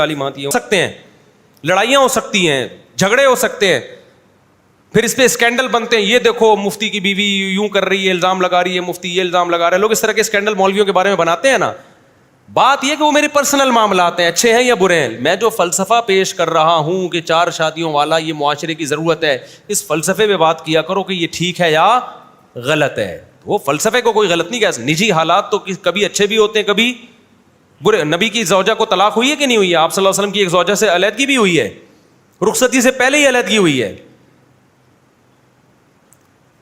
تعلیمات ہو سکتے ہیں, لڑائیاں ہو سکتی ہیں, جھگڑے ہو سکتے ہیں, پھر اس پہ اسکینڈل بنتے ہیں, یہ دیکھو مفتی کی بیوی یوں کر رہی ہے, الزام لگا رہی ہے, مفتی یہ الزام لگا رہا ہے. لوگ اس طرح کے اسکینڈل مولویوں کے بارے میں بناتے ہیں نا. بات یہ کہ وہ میرے پرسنل معاملات ہیں, اچھے ہیں یا برے ہیں. میں جو فلسفہ پیش کر رہا ہوں کہ 4 شادیوں والا یہ معاشرے کی ضرورت ہے, اس فلسفے پہ بات کیا کرو کہ یہ ٹھیک ہے یا غلط ہے. وہ فلسفے کو کوئی غلط نہیں کہہ. نجی حالات تو کبھی اچھے بھی ہوتے ہیں, کبھی برے. نبی کی زوجہ کو طلاق ہوئی ہے کہ نہیں ہوئی ہے؟ آپ صلی اللہ علیہ وسلم کی ایک زوجہ سے علیحدگی بھی ہوئی ہے, رخصتی سے پہلے ہی علیحدگی ہوئی ہے.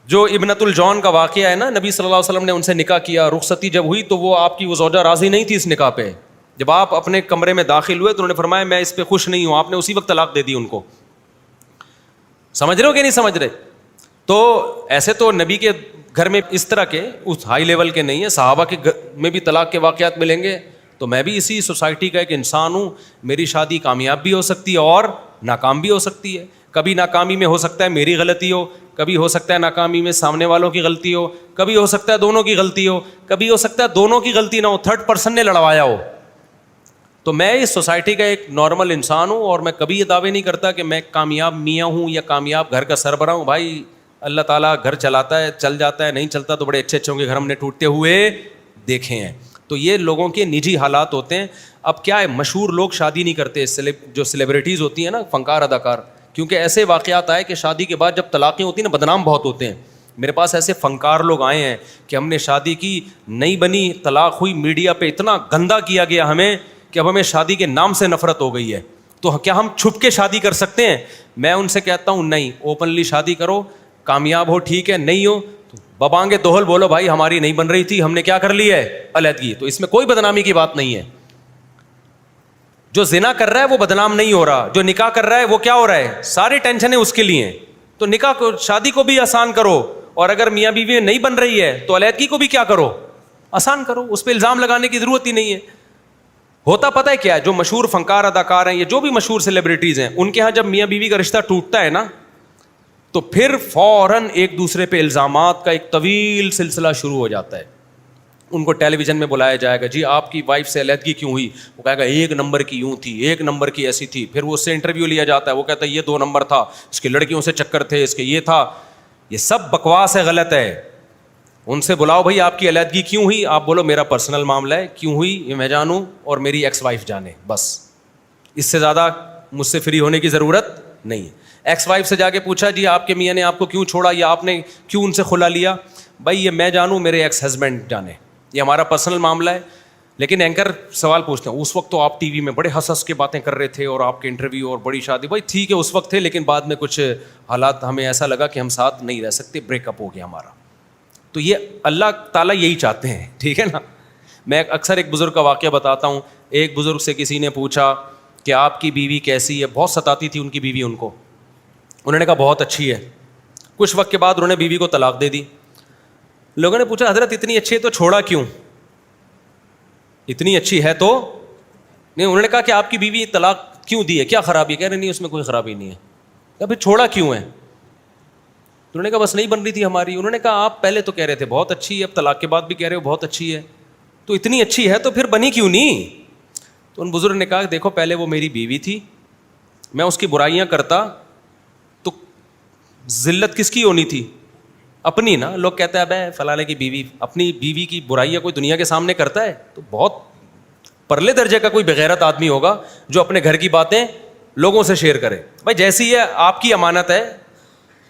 جو ابنۃ الجون کا واقعہ ہے نا, نبی صلی اللہ علیہ وسلم نے ان سے نکاح کیا, رخصتی جب ہوئی تو وہ آپ کی وہ زوجہ راضی نہیں تھی اس نکاح پہ. جب آپ اپنے کمرے میں داخل ہوئے تو انہوں نے فرمایا میں اس پہ خوش نہیں ہوں, آپ نے اسی وقت طلاق دے دی ان کو. سمجھ رہے ہو کہ نہیں سمجھ رہے؟ تو ایسے تو نبی کے گھر میں اس طرح کے اس ہائی لیول کے نہیں ہیں, صحابہ کے میں بھی طلاق کے واقعات ملیں گے. تو میں بھی اسی سوسائٹی کا ایک انسان ہوں, میری شادی کامیاب بھی ہو سکتی ہے اور ناکام بھی ہو سکتی ہے. کبھی ناکامی میں ہو سکتا ہے میری غلطی ہو, کبھی ہو سکتا ہے ناکامی میں سامنے والوں کی غلطی ہو, کبھی ہو سکتا ہے دونوں کی غلطی ہو, کبھی ہو سکتا ہے دونوں کی غلطی نہ ہو, تھرڈ پرسن نے لڑوایا ہو. تو میں اس سوسائٹی کا ایک نارمل انسان ہوں, اور میں کبھی یہ دعوے نہیں کرتا کہ میں کامیاب میاں ہوں یا کامیاب گھر کا سربراہ ہوں. بھائی اللہ تعالیٰ گھر چلاتا ہے, چل جاتا ہے, نہیں چلتا تو بڑے اچھے اچھے ہوں گے گھر ہم نے ٹوٹتے ہوئے دیکھے ہیں. تو یہ لوگوں کے نجی حالات ہوتے ہیں. اب کیا ہے, مشہور لوگ شادی نہیں کرتے, جو سیلیبریٹیز ہوتی ہیں نا, فنکار اداکار, کیونکہ ایسے واقعات آئے کہ شادی کے بعد جب طلاقیں ہوتی ہیں نا, بدنام بہت ہوتے ہیں. میرے پاس ایسے فنکار لوگ آئے ہیں کہ ہم نے شادی کی, نہیں بنی, طلاق ہوئی, میڈیا پہ اتنا گندا کیا گیا ہمیں کہ اب ہمیں شادی کے نام سے نفرت ہو گئی ہے. تو کیا ہم چھپ کے شادی کر سکتے ہیں؟ میں ان سے کہتا ہوں نہیں, اوپنلی شادی کرو, کامیاب ہو ٹھیک ہے, نہیں ہو تو ببانگے دوہل بولو بھائی ہماری نہیں بن رہی تھی, ہم نے کیا کر لی ہے, علیحدگی. تو اس میں کوئی بدنامی کی بات نہیں ہے. جو زنا کر رہا ہے وہ بدنام نہیں ہو رہا, جو نکاح کر رہا ہے وہ کیا ہو رہا ہے, ساری ٹینشنیں اس کے لیے ہیں. تو نکاح کو, شادی کو بھی آسان کرو, اور اگر میاں بیوی نہیں بن رہی ہے تو علیحدگی کو بھی کیا کرو, آسان کرو. اس پہ الزام لگانے کی ضرورت ہی نہیں ہے. ہوتا پتہ ہے کیا ہے, جو مشہور فنکار اداکار ہیں, یہ جو بھی مشہور سیلیبریٹیز ہیں, ان کے ہاں جب میاں بیوی کا رشتہ ٹوٹتا ہے نا, تو پھر فوراً ایک دوسرے پہ الزامات کا ایک طویل سلسلہ شروع ہو جاتا ہے. ان کو ٹیلی ویژن میں بلایا جائے گا, جی آپ کی وائف سے علیحدگی کیوں ہوئی؟ وہ کہے گا 1 نمبر کی یوں تھی, 1 نمبر کی ایسی تھی. پھر وہ اس سے انٹرویو لیا جاتا ہے, وہ کہتا ہے یہ 2 نمبر تھا, اس کے لڑکیوں سے چکر تھے, اس کے یہ تھا. یہ سب بکواس ہے, غلط ہے. ان سے بلاؤ بھائی آپ کی علیحدگی کیوں ہوئی, آپ بولو میرا پرسنل معاملہ ہے, کیوں ہوئی یہ میں جانوں اور میری ایکس وائف جانے, بس. اس سے زیادہ مجھ سے فری ہونے کی ضرورت نہیں ہے. ایکس وائف سے جا کے پوچھا جی آپ کے میاں نے آپ کو کیوں چھوڑا, یا آپ نے کیوں ان سے خلا لیا, بھائی یہ میں جانوں, میرے ایکس ہسبینڈ جانے, یہ ہمارا پرسنل معاملہ ہے. لیکن اینکر سوال پوچھتے ہیں, اس وقت تو آپ ٹی وی میں بڑے ہنس کے باتیں کر رہے تھے, اور آپ کے انٹرویو اور بڑی شادی. بھائی ٹھیک ہے اس وقت تھے, لیکن بعد میں کچھ حالات ہمیں ایسا لگا کہ ہم ساتھ نہیں رہ سکتے, بریک اپ ہو گیا ہمارا. تو یہ اللہ تعالیٰ یہی چاہتے ہیں, ٹھیک ہے نا. میں اکثر ایک بزرگ کا واقعہ بتاتا ہوں. ایک بزرگ سے کسی نے پوچھا کہ آپ کی بیوی کیسی ہے, بہت ستاتی تھی ان کی بیوی ان کو. انہوں نے کہا بہت اچھی ہے. کچھ وقت کے بعد انہوں نے بیوی کو طلاق دے دی. لوگوں نے پوچھا حضرت اتنی اچھی ہے تو چھوڑا کیوں, اتنی اچھی ہے تو نہیں. انہوں نے کہا کہ آپ کی بیوی طلاق کیوں دی ہے, کیا خرابی؟ کہہ رہے نہیں اس میں کوئی خرابی نہیں ہے. کہا پھر چھوڑا کیوں ہے؟ انہوں نے کہا بس نہیں بن رہی تھی ہماری. انہوں نے کہا آپ پہلے تو کہہ رہے تھے بہت اچھی ہے, اب طلاق کے بعد بھی کہہ رہے ہو بہت اچھی ہے, تو اتنی اچھی ہے تو پھر بنی کیوں نہیں؟ تو ان بزرگ نے کہا دیکھو پہلے وہ میری بیوی تھی, میں اس کی برائیاں کرتا تو ذلت کس کی ہونی تھی, اپنی نا. لوگ کہتے ہیں ابے فلانے کی بیوی, اپنی بیوی کی برائیاں کوئی دنیا کے سامنے کرتا ہے تو بہت پرلے درجے کا کوئی بغیرت آدمی ہوگا جو اپنے گھر کی باتیں لوگوں سے شیئر کرے. بھائی جیسی ہے آپ کی امانت ہے,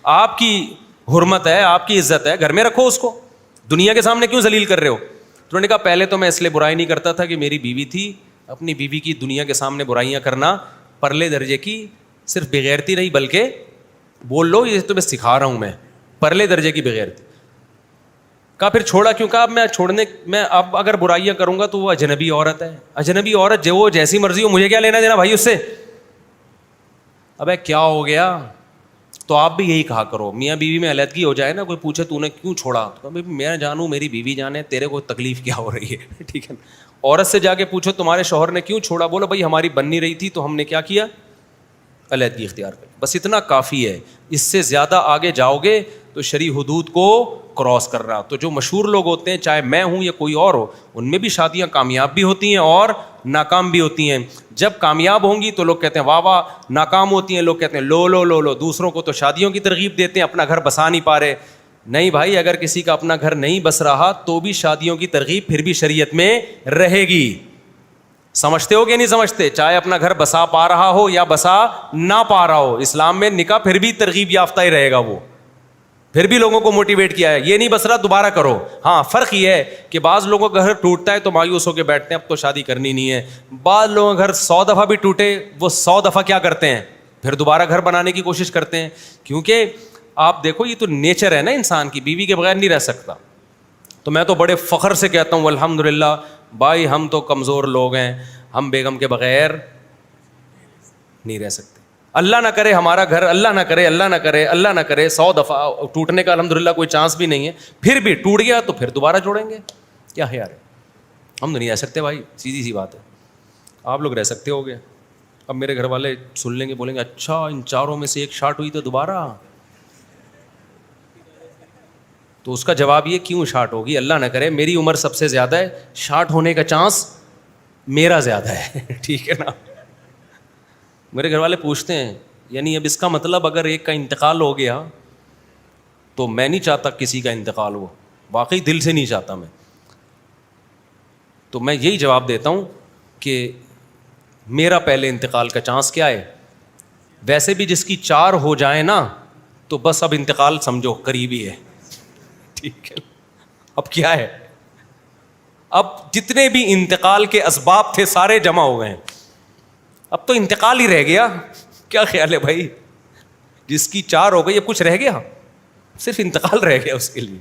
آپ کی حرمت ہے, آپ کی عزت ہے, گھر میں رکھو اس کو, دنیا کے سامنے کیوں ذلیل کر رہے ہو؟ تو انہوں نے کہا پہلے تو میں اس لیے برائی نہیں کرتا تھا کہ میری بیوی تھی, اپنی بیوی کی دنیا کے سامنے برائیاں کرنا پرلے درجے کی, صرف بغیرتی نہیں بلکہ بول لو یہ تو میں سکھا رہا ہوں, میں پرلے درجے کی بغیرتی. کہا پھر چھوڑا کیوں؟ کہا میں اب اگر برائیاں کروں گا تو وہ اجنبی عورت ہے, اجنبی عورت جو وہ جیسی مرضی ہو, مجھے کیا لینا دینا بھائی اس سے. ابے کیا ہو گیا؟ تو آپ بھی یہی کہا کرو, میاں بیوی میں علیحدگی ہو جائے نا, کوئی پوچھے تو نے کیوں چھوڑا, تو میں جانوں میری بیوی جانے تیرے کو تکلیف کیا ہو رہی ہے, ٹھیک ہے. عورت سے جا کے پوچھو تمہارے شوہر نے کیوں چھوڑا, بولو بھائی ہماری بن نہیں رہی تھی تو ہم نے کیا کیا, علیحدگی اختیار کر. بس اتنا کافی ہے, اس سے زیادہ آگے جاؤ گے تو شرعی حدود کو کراس کر رہا. تو جو مشہور لوگ ہوتے ہیں, چاہے میں ہوں یا کوئی اور ہو, ان میں بھی شادیاں کامیاب بھی ہوتی ہیں اور ناکام بھی ہوتی ہیں. جب کامیاب ہوں گی تو لوگ کہتے ہیں واہ واہ, ناکام ہوتی ہیں لوگ کہتے ہیں لو لو لو لو. دوسروں کو تو شادیوں کی ترغیب دیتے ہیں, اپنا گھر بسا نہیں پا رہے. نہیں بھائی, اگر کسی کا اپنا گھر نہیں بس رہا تو بھی شادیوں کی ترغیب پھر بھی شریعت میں رہے گی. سمجھتے ہو کہ نہیں سمجھتے؟ چاہے اپنا گھر بسا پا رہا ہو یا بسا نہ پا رہا ہو, اسلام میں نکاح پھر بھی ترغیب یافتہ ہی رہے گا. وہ پھر بھی لوگوں کو موٹیویٹ کیا ہے, یہ نہیں بس رہا دوبارہ کرو. ہاں فرق یہ ہے کہ بعض لوگوں کا گھر ٹوٹتا ہے تو مایوس ہو کے بیٹھتے ہیں اب تو شادی کرنی نہیں ہے. بعض لوگوں کا گھر 100 دفعہ بھی ٹوٹے وہ 100 دفعہ کیا کرتے ہیں, پھر دوبارہ گھر بنانے کی کوشش کرتے ہیں. کیونکہ آپ دیکھو یہ تو نیچر ہے نا انسان کی, بیوی کے بغیر نہیں رہ سکتا. تو میں تو بڑے فخر سے کہتا ہوں الحمدللہ بھائی ہم تو کمزور لوگ ہیں, ہم بیگم کے بغیر نہیں رہ سکتے. اللہ نہ کرے ہمارا گھر, اللہ نہ کرے اللہ نہ کرے اللہ نہ کرے 100 دفعہ ٹوٹنے کا الحمدللہ کوئی چانس بھی نہیں ہے, پھر بھی ٹوٹ گیا تو پھر دوبارہ جوڑیں گے. کیا خیال ہے؟ ہم تو نہیں رہ سکتے بھائی, سیدھی سی بات ہے. آپ لوگ رہ سکتے ہو گے. اب میرے گھر والے سن لیں گے, بولیں گے اچھا ان چاروں میں سے ایک شارٹ ہوئی تو دوبارہ, تو اس کا جواب یہ کیوں شارٹ ہوگی؟ اللہ نہ کرے میری عمر سب سے زیادہ ہے, شارٹ ہونے کا چانس میرا زیادہ ہے. ٹھیک ہے نا. میرے گھر والے پوچھتے ہیں یعنی اب اس کا مطلب اگر ایک کا انتقال ہو گیا تو میں نہیں چاہتا کسی کا انتقال ہو, واقعی دل سے نہیں چاہتا میں. تو میں یہی جواب دیتا ہوں کہ میرا پہلے انتقال کا چانس کیا ہے. ویسے بھی جس کی 4 ہو جائیں نا تو بس اب انتقال سمجھو قریبی ہے. ٹھیک ہے, اب کیا ہے, اب جتنے بھی انتقال کے اسباب تھے سارے جمع ہو گئے ہیں, اب تو انتقال ہی رہ گیا. کیا خیال ہے بھائی؟ جس کی 4 ہو گئی اب کچھ رہ گیا, صرف انتقال رہ گیا اس کے لیے.